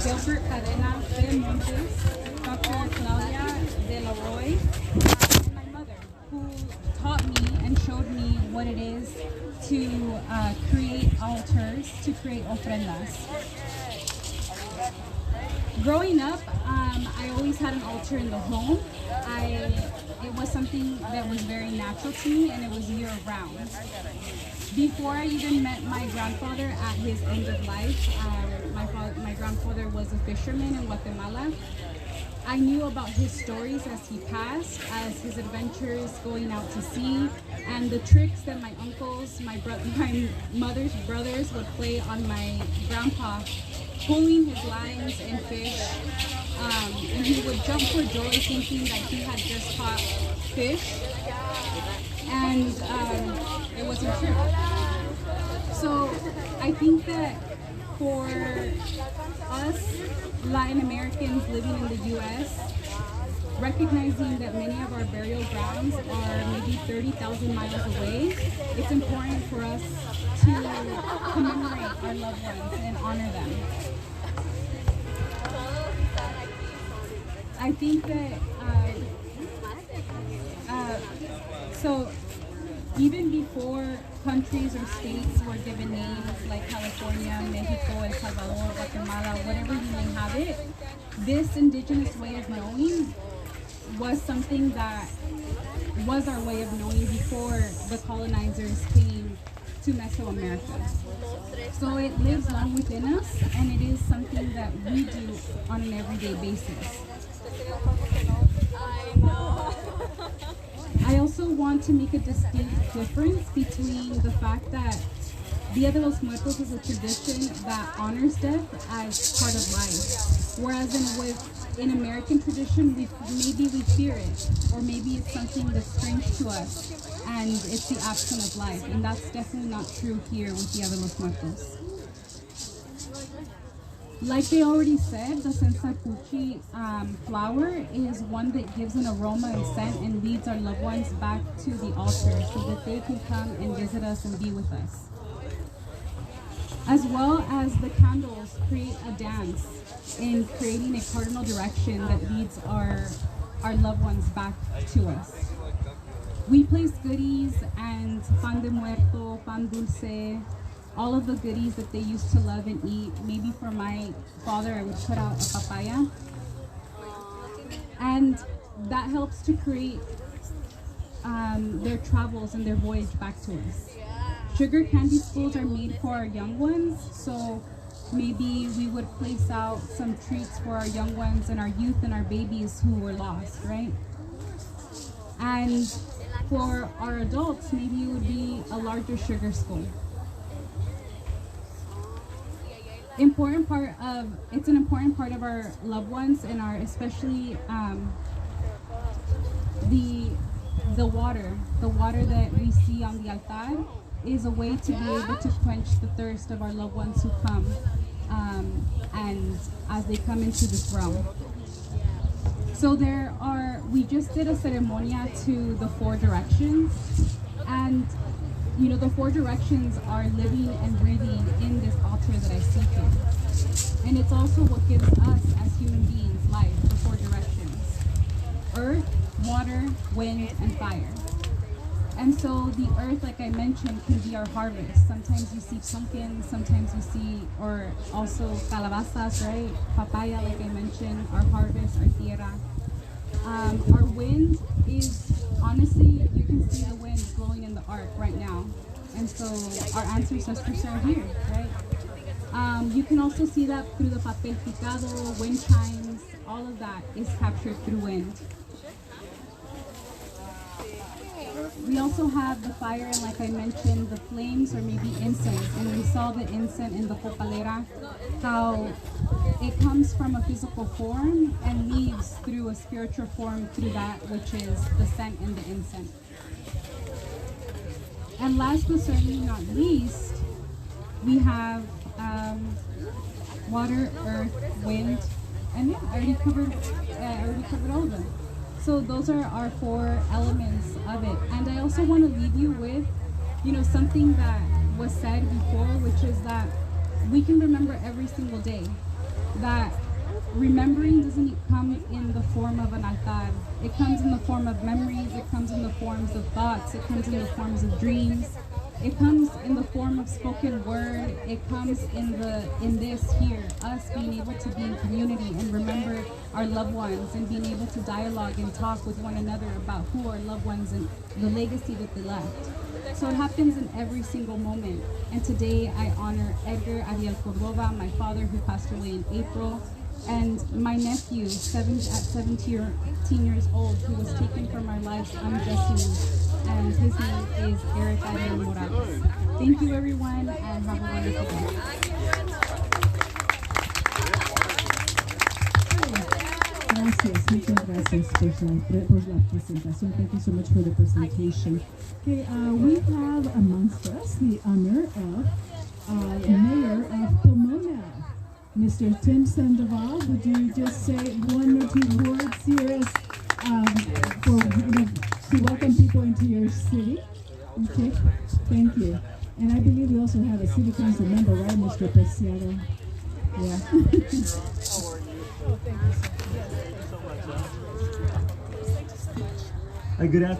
Gilbert Cadena de Montes, Dr. Claudia de la Roy, and my mother, who taught me and showed me what it is to create altars, to create ofrendas. Growing up, I always had an altar in the home. It was something that was very natural to me, and it was year-round. Before I even met my grandfather at his end of life, my grandfather was a fisherman in Guatemala. I knew about his stories as he passed, as his adventures going out to sea, and the tricks that my uncles, my mother's brothers would play on my grandpa, pulling his lines and fish. And he would jump for joy thinking that he had just caught fish, and it wasn't true. So I think that for us Latin Americans living in the US, recognizing that many of our burial grounds are maybe 30,000 miles away, it's important for us to commemorate our loved ones and honor them. I think that so even before countries or states were given names like California, Mexico, El Salvador, Guatemala, whatever you may have it, this indigenous way of knowing was something that was our way of knowing before the colonizers came to Mesoamerica. So it lives on within us, and it is something that we do on an everyday basis. I also want to make a distinct difference between the fact that Dia de los Muertos is a tradition that honors death as part of life, whereas in American tradition, maybe we fear it, or maybe it's something that's strange to us, and it's the absence of life, and that's definitely not true here with Dia de los Muertos. Like they already said, the sensapuchi flower is one that gives an aroma and scent and leads our loved ones back to the altar so that they can come and visit us and be with us. As well as the candles create a dance in creating a cardinal direction that leads our loved ones back to us. We place goodies and pan de muerto, pan dulce, all of the goodies that they used to love and eat. Maybe for my father, I would put out a papaya. And that helps to create their travels and their voyage back to us. Sugar candy schools are made for our young ones, so maybe we would place out some treats for our young ones and our youth and our babies who were lost, right? And for our adults, maybe it would be a larger sugar school. It's an important part of our loved ones and our, especially the water that we see on the altar is a way to be able to quench the thirst of our loved ones who come and as they come into this realm. So we just did a ceremonia to the 4 directions, and you know, the 4 directions are living and breathing in this altar that I see here. And it's also what gives us as human beings life, the 4 directions. Earth, water, wind, and fire. And so the earth, like I mentioned, can be our harvest. Sometimes you see pumpkins, sometimes you see, or also calabazas, right? Papaya, like I mentioned, our harvest, our tierra. Our wind is, honestly, you can see the wind blowing in the ark right now. And so our ancestors are here, right? You can also see that through the papel picado, wind chimes, all of that is captured through wind. We also have the fire, and like I mentioned, the flames or maybe incense. And we saw the incense in the copalera, how it comes from a physical form and leaves through a spiritual form through that, which is the scent and the incense. And last but certainly not least, we have water, earth, wind, and yeah, I already covered all of them. So those are our 4 elements of it. And I also want to leave you with, you know, something that was said before, which is that we can remember every single day. that remembering doesn't come in the form of an altar. It comes in the form of memories, it comes in the forms of thoughts, it comes in the forms of dreams, it comes in the form of spoken word, it comes in this here, us being able to be in community and remember our loved ones and being able to dialogue and talk with one another about who our loved ones and the legacy that they left. So it happens in every single moment. And today I honor Edgar Ariel Cordova, my father who passed away in April, and my nephew, at 17 years old, who was taken from our lives unjustly, and his name is Eric Ariel Morales. Thank you everyone, and have a wonderful day. Gracias, muchas gracias por la presentación. Thank you so much for the presentation. Okay, we have amongst us the honor of Mayor of Pomona, Mr. Tim Sandoval. Would you just say one or two words here to welcome people into your city? Okay, thank you. And I believe we also have a city council member, right, Mr. Preciado? Yeah. How are you? Oh, thank you so much. Good afternoon.